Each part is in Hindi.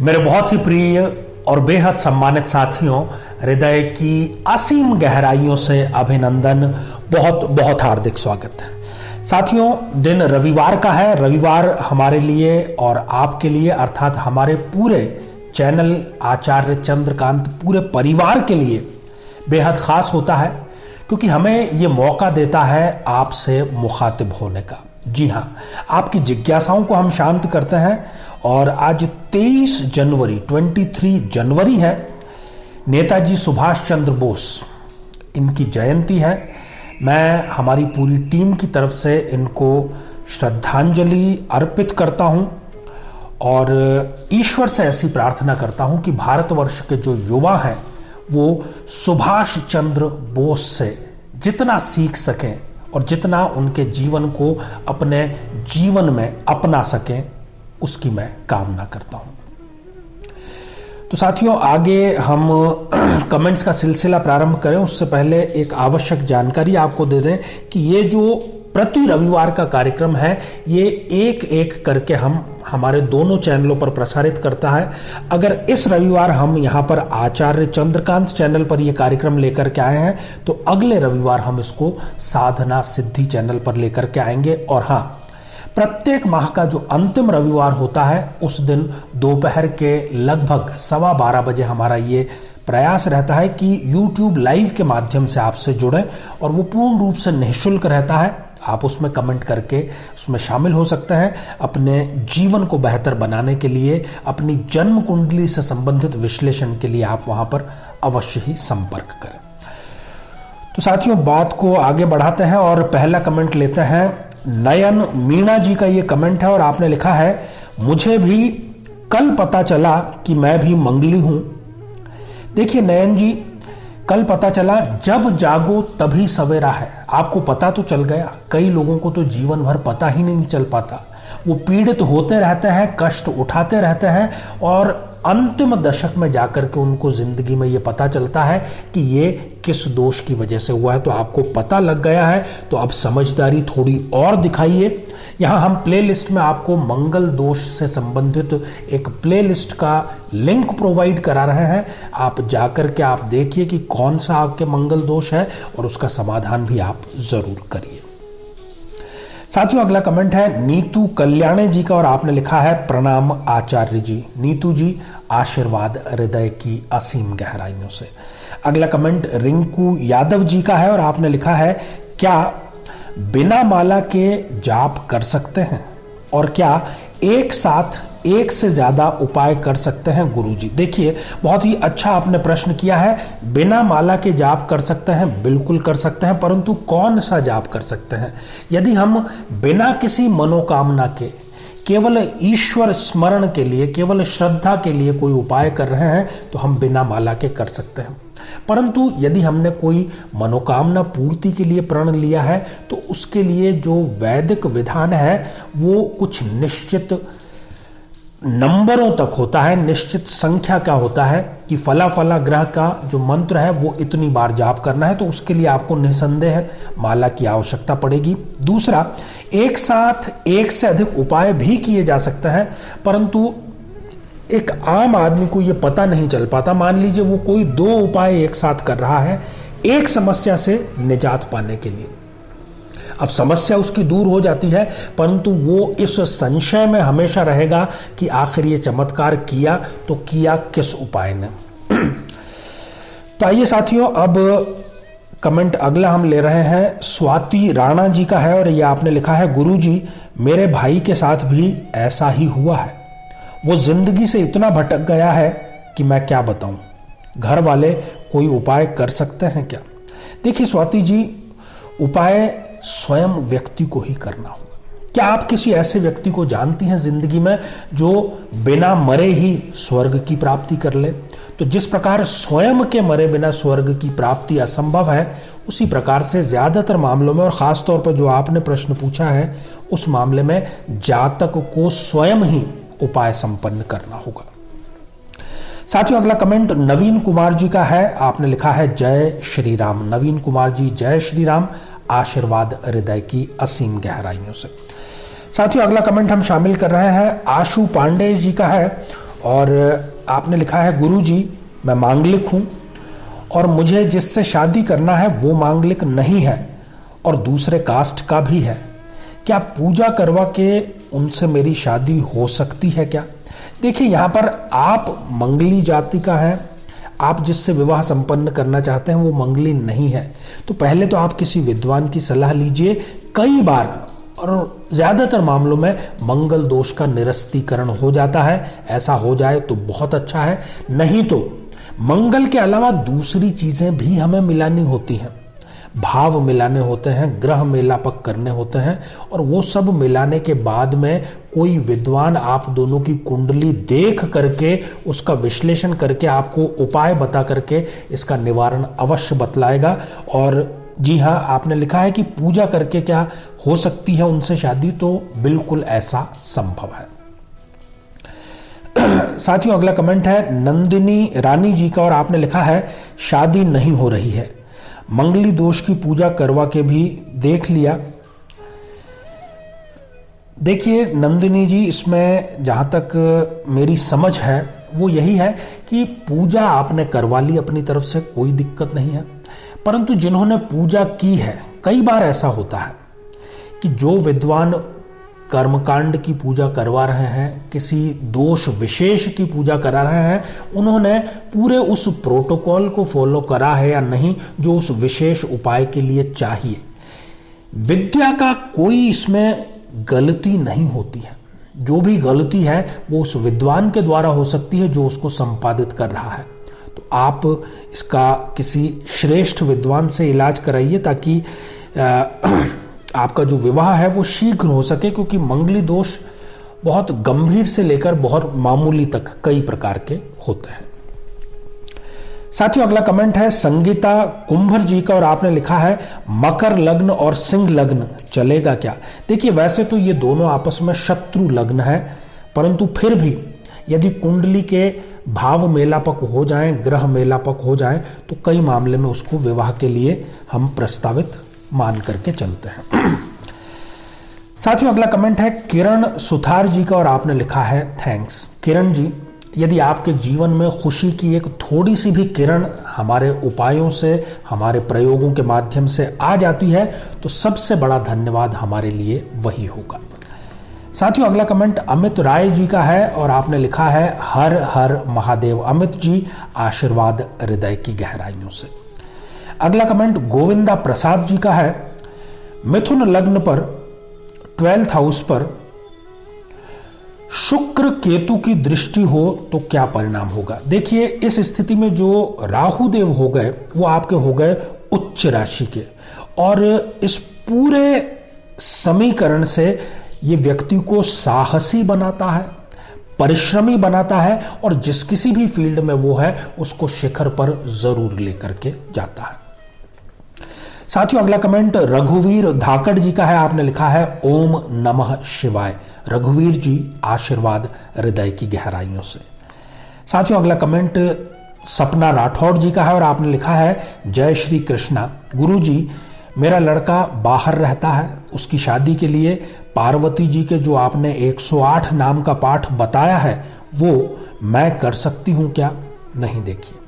मेरे बहुत ही प्रिय और बेहद सम्मानित साथियों, हृदय की असीम गहराइयों से अभिनंदन, बहुत बहुत हार्दिक स्वागत है। साथियों, दिन रविवार का है। रविवार हमारे लिए और आपके लिए अर्थात हमारे पूरे चैनल आचार्य चंद्रकांत पूरे परिवार के लिए बेहद खास होता है, क्योंकि हमें ये मौका देता है आपसे मुखातिब होने का। जी हाँ, आपकी जिज्ञासाओं को हम शांत करते हैं। और आज 23 जनवरी है। नेताजी सुभाष चंद्र बोस, इनकी जयंती है। मैं हमारी पूरी टीम की तरफ से इनको श्रद्धांजलि अर्पित करता हूं और ईश्वर से ऐसी प्रार्थना करता हूं कि भारतवर्ष के जो युवा हैं वो सुभाष चंद्र बोस से जितना सीख सकें और जितना उनके जीवन को अपने जीवन में अपना सकें, उसकी मैं कामना करता हूं। तो साथियों, आगे हम कमेंट्स का सिलसिला प्रारंभ करें उससे पहले एक आवश्यक जानकारी आपको दे दें कि ये जो प्रति रविवार का कार्यक्रम है, ये एक एक करके हम हमारे दोनों चैनलों पर प्रसारित करता है। अगर इस रविवार हम यहाँ पर आचार्य चंद्रकांत चैनल पर ये कार्यक्रम लेकर के आए हैं, तो अगले रविवार हम इसको साधना सिद्धि चैनल पर लेकर के आएंगे। और हाँ, प्रत्येक माह का जो अंतिम रविवार होता है, उस दिन दोपहर के लगभग 12:15 बजे हमारा ये प्रयास रहता है कि YouTube लाइव के माध्यम से आपसे जुड़ें, और वो पूर्ण रूप से निःशुल्क रहता है। आप उसमें कमेंट करके उसमें शामिल हो सकते हैं। अपने जीवन को बेहतर बनाने के लिए, अपनी जन्म कुंडली से संबंधित विश्लेषण के लिए आप वहां पर अवश्य ही संपर्क करें। तो साथियों, बात को आगे बढ़ाते हैं और पहला कमेंट लेते हैं। नयन मीणा जी का ये कमेंट है और आपने लिखा है, मुझे भी कल पता चला कि मैं भी मंगली हूं। देखिए नयन जी, कल पता चला, जब जागो तभी सवेरा है। आपको पता तो चल गया। कई लोगों को तो जीवन भर पता ही नहीं चल पाता। वो पीड़ित होते रहते हैं, कष्ट उठाते रहते हैं, और अंतिम दशक में जाकर के उनको जिंदगी में ये पता चलता है कि ये किस दोष की वजह से हुआ है। तो आपको पता लग गया है, तो अब समझदारी थोड़ी और दिखाइए। यहाँ हम प्लेलिस्ट में आपको मंगल दोष से संबंधित एक प्लेलिस्ट का लिंक प्रोवाइड करा रहे हैं। आप जाकर के आप देखिए कि कौन सा आपके मंगल दोष है और उसका समाधान भी आप जरूर करिए। साथियों, अगला कमेंट है नीतू कल्याणे जी का और आपने लिखा है, प्रणाम आचार्य जी। नीतू जी, आशीर्वाद हृदय की असीम गहराइयों से। अगला कमेंट रिंकू यादव जी का है और आपने लिखा है, क्या बिना माला के जाप कर सकते हैं और क्या एक साथ एक से ज्यादा उपाय कर सकते हैं गुरुजी? देखिए, बहुत ही अच्छा आपने प्रश्न किया है। बिना माला के जाप कर सकते हैं, बिल्कुल कर सकते हैं, परंतु कौन सा जाप कर सकते हैं? यदि हम बिना किसी मनोकामना के केवल ईश्वर स्मरण के लिए, केवल श्रद्धा के लिए कोई उपाय कर रहे हैं, तो हम बिना माला के कर सकते हैं। परंतु यदि हमने कोई मनोकामना पूर्ति के लिए प्रण लिया है, तो उसके लिए जो वैदिक विधान है वो कुछ निश्चित नंबरों तक होता है, निश्चित संख्या का होता है कि फला फला ग्रह का जो मंत्र है वो इतनी बार जाप करना है। तो उसके लिए आपको निसंदेह माला की आवश्यकता पड़ेगी। दूसरा, एक साथ एक से अधिक उपाय भी किए जा सकते हैं, परंतु एक आम आदमी को ये पता नहीं चल पाता। मान लीजिए वो कोई 2 उपाय एक साथ कर रहा है एक समस्या से निजात पाने के लिए। अब समस्या उसकी दूर हो जाती है, परंतु वो इस संशय में हमेशा रहेगा कि आखिर ये चमत्कार किया तो किया किस उपाय ने। तो आइए साथियों, अब कमेंट अगला हम ले रहे हैं। स्वाति राणा जी का है और ये आपने लिखा है, गुरुजी, मेरे भाई के साथ भी ऐसा ही हुआ है। वो जिंदगी से इतना भटक गया है कि मैं क्या बताऊं। घर वाले कोई उपाय कर सकते हैं क्या? देखिए स्वाति जी, उपाय स्वयं व्यक्ति को ही करना होगा। क्या आप किसी ऐसे व्यक्ति को जानती हैं जिंदगी में जो बिना मरे ही स्वर्ग की प्राप्ति कर ले? तो जिस प्रकार स्वयं के मरे बिना स्वर्ग की प्राप्ति असंभव है, उसी प्रकार से ज्यादातर मामलों में, और खास तौर पर जो आपने प्रश्न पूछा है उस मामले में, जातक को स्वयं ही उपाय संपन्न करना होगा। साथियों, अगला कमेंट नवीन कुमार जी का है। आपने लिखा है, जय श्री राम। नवीन कुमार जी, जय श्री राम। आशीर्वाद हृदय की असीम गहराइयों से। साथियों, अगला कमेंट हम शामिल कर रहे हैं, आशु पांडे जी का है और आपने लिखा है, गुरुजी मैं मांगलिक हूँ और मुझे जिससे शादी करना है वो मांगलिक नहीं है और दूसरे कास्ट का भी है। क्या पूजा करवा के उनसे मेरी शादी हो सकती है क्या? देखिए, यहाँ पर आप मंगली जाति का हैं, आप जिससे विवाह संपन्न करना चाहते हैं वो मंगली नहीं है। तो पहले तो आप किसी विद्वान की सलाह लीजिए। कई बार और ज़्यादातर मामलों में मंगल दोष का निरस्तीकरण हो जाता है। ऐसा हो जाए तो बहुत अच्छा है, नहीं तो मंगल के अलावा दूसरी चीज़ें भी हमें मिलानी होती हैं। भाव मिलाने होते हैं, ग्रह मेलापक करने होते हैं, और वो सब मिलाने के बाद में कोई विद्वान आप दोनों की कुंडली देख करके उसका विश्लेषण करके आपको उपाय बता करके इसका निवारण अवश्य बतलाएगा। और जी हाँ, आपने लिखा है कि पूजा करके क्या हो सकती है उनसे शादी, तो बिल्कुल ऐसा संभव है। साथियों, अगला कमेंट है नंदिनी रानी जी का और आपने लिखा है, शादी नहीं हो रही है, मंगली दोष की पूजा करवा के भी देख लिया। देखिए नंदिनी जी, इसमें जहाँ तक मेरी समझ है वो यही है कि पूजा आपने करवा ली अपनी तरफ से, कोई दिक्कत नहीं है, परंतु जिन्होंने पूजा की है, कई बार ऐसा होता है कि जो विद्वान कर्मकांड की पूजा करवा रहे हैं, किसी दोष विशेष की पूजा करा रहे हैं, उन्होंने पूरे उस प्रोटोकॉल को फॉलो करा है या नहीं जो उस विशेष उपाय के लिए चाहिए। विद्या का कोई इसमें गलती नहीं होती है, जो भी गलती है वो उस विद्वान के द्वारा हो सकती है जो उसको संपादित कर रहा है। तो आप इसका किसी श्रेष्ठ विद्वान से इलाज कराइए ताकि आपका जो विवाह है वो शीघ्र हो सके, क्योंकि मंगली दोष बहुत गंभीर से लेकर बहुत मामूली तक कई प्रकार के होते हैं। साथियों, अगला कमेंट है संगीता कुंभर जी का और आपने लिखा है, मकर लग्न और सिंह लग्न चलेगा क्या? देखिए, वैसे तो ये दोनों आपस में शत्रु लग्न है, परंतु फिर भी यदि कुंडली के भाव मेलापक हो जाएं, ग्रह मेलापक हो जाएं, तो कई मामले में उसको विवाह के लिए हम प्रस्तावित मान करके चलते हैं। साथियों, अगला कमेंट है किरण सुथार जी का और आपने लिखा है, थैंक्स। किरण जी, यदि आपके जीवन में खुशी की एक थोड़ी सी भी किरण हमारे उपायों से, हमारे प्रयोगों के माध्यम से आ जाती है तो सबसे बड़ा धन्यवाद हमारे लिए वही होगा। साथियों, अगला कमेंट अमित राय जी का है और आपने लिखा है, हर हर महादेव। अमित जी, आशीर्वाद हृदय की गहराइयों से। अगला कमेंट गोविंदा प्रसाद जी का है, मिथुन लग्न पर 12th हाउस पर शुक्र केतु की दृष्टि हो तो क्या परिणाम होगा? देखिए, इस स्थिति में जो राहु देव हो गए वो आपके हो गए उच्च राशि के, और इस पूरे समीकरण से ये व्यक्ति को साहसी बनाता है, परिश्रमी बनाता है, और जिस किसी भी फील्ड में वो है उसको शिखर पर जरूर लेकर के जाता है। साथियों, अगला कमेंट रघुवीर धाकड़ जी का है, आपने लिखा है, ओम नमः शिवाय। रघुवीर जी, आशीर्वाद हृदय की गहराइयों से। साथियों, अगला कमेंट सपना राठौड़ जी का है और आपने लिखा है, जय श्री कृष्णा। गुरुजी, मेरा लड़का बाहर रहता है, उसकी शादी के लिए पार्वती जी के जो आपने 108 नाम का पाठ बताया है वो मैं कर सकती हूं क्या? नहीं, देखिए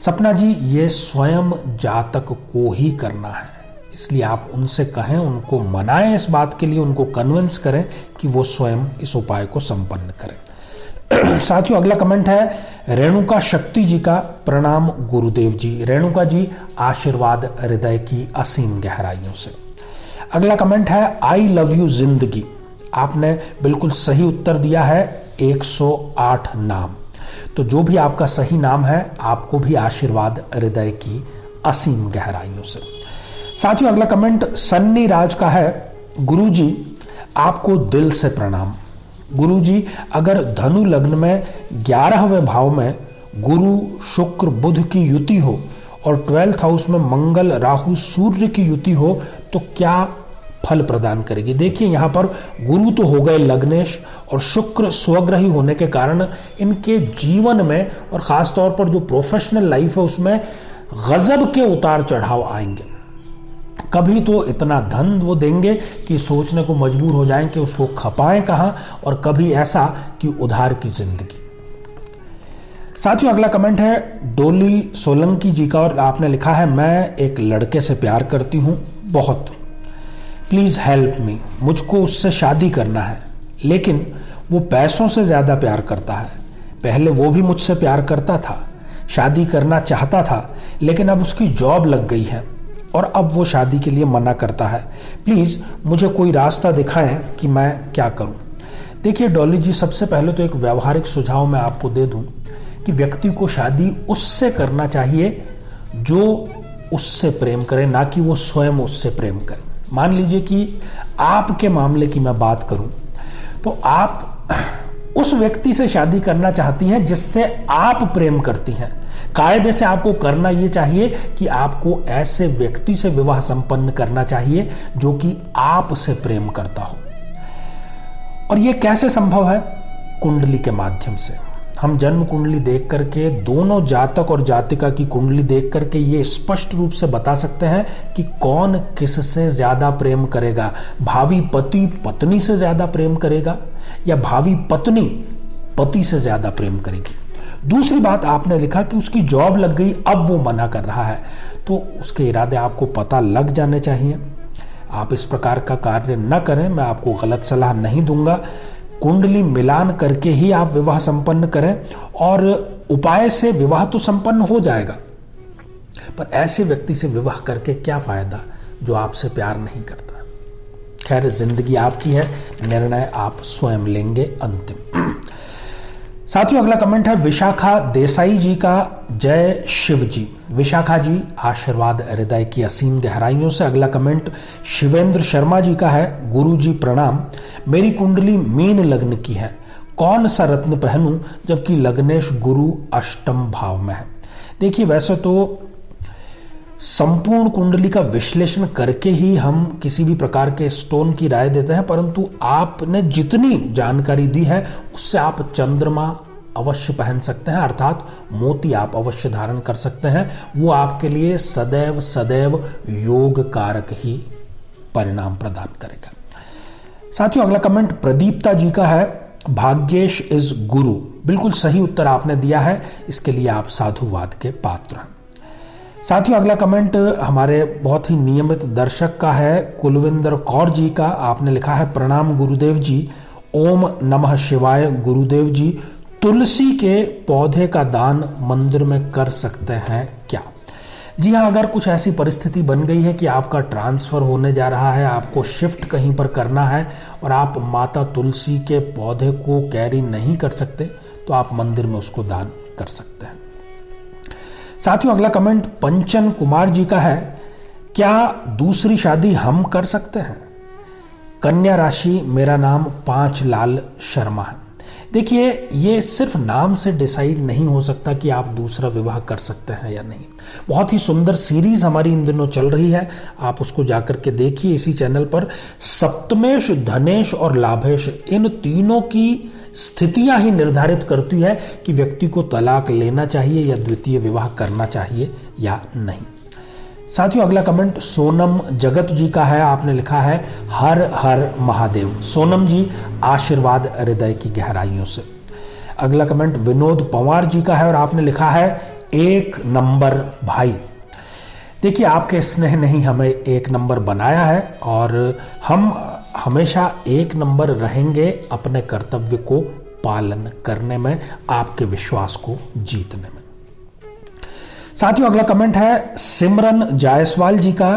सपना जी, ये स्वयं जातक को ही करना है, इसलिए आप उनसे कहें, उनको मनाएं इस बात के लिए, उनको कन्विंस करें कि वो स्वयं इस उपाय को संपन्न करें। साथियों, अगला कमेंट है रेणुका शक्ति जी का, प्रणाम गुरुदेव जी। रेणुका जी, आशीर्वाद हृदय की असीम गहराइयों से। अगला कमेंट है आई लव यू जिंदगी। आपने बिल्कुल सही उत्तर दिया है, 108 नाम। तो जो भी आपका सही नाम है, आपको भी आशीर्वाद हृदय की असीम गहराइयों से। साथियों, अगला कमेंट सन्नी राज का है, गुरुजी आपको दिल से प्रणाम। गुरुजी, अगर धनु लग्न में 11वें भाव में गुरु शुक्र बुध की युति हो और 12th हाउस में मंगल राहु सूर्य की युति हो तो क्या फल प्रदान करेगी? देखिए, यहाँ पर गुरु तो हो गए लग्नेश और शुक्र स्वग्रही होने के कारण इनके जीवन में और खास तौर पर जो प्रोफेशनल लाइफ है उसमें गजब के उतार चढ़ाव आएंगे। कभी तो इतना धन वो देंगे कि सोचने को मजबूर हो जाएं कि उसको खपाएं कहाँ, और कभी ऐसा कि उधार की जिंदगी। साथियों अगला कमेंट है डोली सोलंकी जी का और आपने लिखा है मैं एक लड़के से प्यार करती हूँ बहुत, प्लीज़ हेल्प मी। मुझको उससे शादी करना है लेकिन वो पैसों से ज़्यादा प्यार करता है। पहले वो भी मुझसे प्यार करता था, शादी करना चाहता था, लेकिन अब उसकी जॉब लग गई है और अब वो शादी के लिए मना करता है। प्लीज़ मुझे कोई रास्ता दिखाएं कि मैं क्या करूं। देखिए डॉली जी, सबसे पहले तो एक व्यावहारिक सुझाव मैं आपको दे दूं कि व्यक्ति को शादी उससे करना चाहिए जो उससे प्रेम करे, ना कि वो स्वयं उससे प्रेम करे। मान लीजिए कि आपके मामले की मैं बात करूं तो आप उस व्यक्ति से शादी करना चाहती हैं जिससे आप प्रेम करती हैं। कायदे से आपको करना यह चाहिए कि आपको ऐसे व्यक्ति से विवाह संपन्न करना चाहिए जो कि आपसे प्रेम करता हो। और यह कैसे संभव है? कुंडली के माध्यम से। हम जन्म कुंडली देख करके, दोनों जातक और जातिका की कुंडली देख करके ये स्पष्ट रूप से बता सकते हैं कि कौन किससे ज्यादा प्रेम करेगा। भावी पति पत्नी से ज्यादा प्रेम करेगा या भावी पत्नी पति से ज्यादा प्रेम करेगी। दूसरी बात, आपने लिखा कि उसकी जॉब लग गई, अब वो मना कर रहा है, तो उसके इरादे आपको पता लग जाने चाहिए। आप इस प्रकार का कार्य न करें, मैं आपको गलत सलाह नहीं दूंगा। कुंडली मिलान करके ही आप विवाह संपन्न करें और उपाय से विवाह तो संपन्न हो जाएगा, पर ऐसे व्यक्ति से विवाह करके क्या फायदा जो आपसे प्यार नहीं करता। खैर, जिंदगी आपकी है, निर्णय आप स्वयं लेंगे अंतिम। साथियों अगला कमेंट है विशाखा देसाई जी का। जय शिव जी। विशाखा जी, आशीर्वाद हृदय की असीम गहराइयों से। अगला कमेंट शिवेंद्र शर्मा जी का है। गुरु जी प्रणाम, मेरी कुंडली मीन लग्न की है, कौन सा रत्न पहनूं जबकि लग्नेश गुरु अष्टम भाव में है। देखिए, वैसे तो संपूर्ण कुंडली का विश्लेषण करके ही हम किसी भी प्रकार के स्टोन की राय देते हैं, परंतु आपने जितनी जानकारी दी है उससे आप चंद्रमा अवश्य पहन सकते हैं, अर्थात मोती आप अवश्य धारण कर सकते हैं। वो आपके लिए सदैव सदैव योग कारक ही परिणाम प्रदान करेगा। साथियों अगला कमेंट प्रदीप्ता जी का है। भाग्येश इज गुरु। बिल्कुल सही उत्तर आपने दिया है, इसके लिए आप साधुवाद के पात्र हैं। साथियों अगला कमेंट हमारे बहुत ही नियमित दर्शक का है, कुलविंदर कौर जी का। आपने लिखा है प्रणाम गुरुदेव जी, ओम नमः शिवाय गुरुदेव जी, तुलसी के पौधे का दान मंदिर में कर सकते हैं क्या? जी हाँ, अगर कुछ ऐसी परिस्थिति बन गई है कि आपका ट्रांसफर होने जा रहा है, आपको शिफ्ट कहीं पर करना है और आप माता तुलसी के पौधे को कैरी नहीं कर सकते, तो आप मंदिर में उसको दान कर सकते हैं। साथियों अगला कमेंट पंचन कुमार जी का है। क्या दूसरी शादी हम कर सकते हैं? कन्या राशि, मेरा नाम 5 लाल शर्मा है। देखिए, ये सिर्फ नाम से डिसाइड नहीं हो सकता कि आप दूसरा विवाह कर सकते हैं या नहीं। बहुत ही सुंदर सीरीज हमारी इन दिनों चल रही है, आप उसको जाकर के देखिए इसी चैनल पर। सप्तमेश, धनेश और लाभेश, इन तीनों की स्थितियां ही निर्धारित करती है कि व्यक्ति को तलाक लेना चाहिए या द्वितीय विवाह करना चाहिए या नहीं। साथियों अगला कमेंट सोनम जगत जी का है। आपने लिखा है हर हर महादेव। सोनम जी, आशीर्वाद हृदय की गहराइयों से। अगला कमेंट विनोद पवार जी का है और आपने लिखा है 1 नंबर भाई। देखिए, आपके स्नेह ने ही हमें 1 नंबर बनाया है और हम हमेशा 1 नंबर रहेंगे अपने कर्तव्य को पालन करने में, आपके विश्वास को जीतने में। साथियों अगला कमेंट है सिमरन जायसवाल जी का।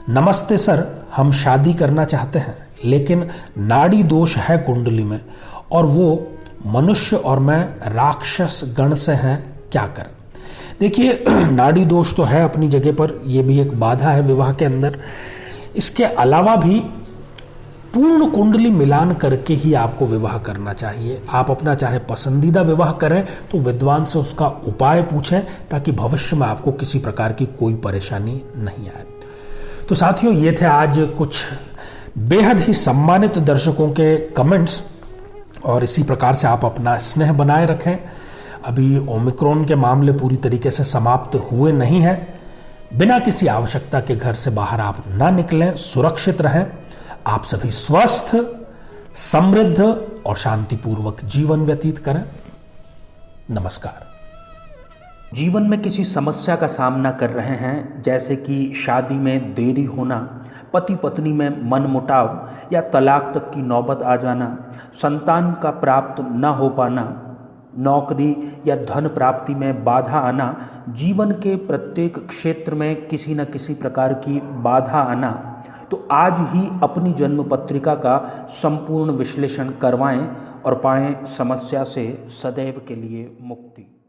नमस्ते सर, हम शादी करना चाहते हैं लेकिन नाड़ी दोष है कुंडली में और वो मनुष्य और मैं राक्षस गण से हैं, क्या करें? देखिए, नाड़ी दोष तो है अपनी जगह पर, यह भी एक बाधा है विवाह के अंदर। इसके अलावा भी पूर्ण कुंडली मिलान करके ही आपको विवाह करना चाहिए। आप अपना चाहे पसंदीदा विवाह करें तो विद्वान से उसका उपाय पूछें ताकि भविष्य में आपको किसी प्रकार की कोई परेशानी नहीं आए। तो साथियों, ये थे आज कुछ बेहद ही सम्मानित दर्शकों के कमेंट्स और इसी प्रकार से आप अपना स्नेह बनाए रखें। अभी ओमिक्रॉन के मामले पूरी तरीके से समाप्त हुए नहीं हैं। बिना किसी आवश्यकता के घर से बाहर आप ना निकलें, सुरक्षित रहें। आप सभी स्वस्थ, समृद्ध और शांतिपूर्वक जीवन व्यतीत करें। नमस्कार। जीवन में किसी समस्या का सामना कर रहे हैं, जैसे कि शादी में देरी होना, पति पत्नी में मनमुटाव या तलाक तक की नौबत आ जाना, संतान का प्राप्त न हो पाना, नौकरी या धन प्राप्ति में बाधा आना, जीवन के प्रत्येक क्षेत्र में किसी न किसी प्रकार की बाधा आना, तो आज ही अपनी जन्म पत्रिका का संपूर्ण विश्लेषण करवाएं और पाएं समस्या से सदैव के लिए मुक्ति।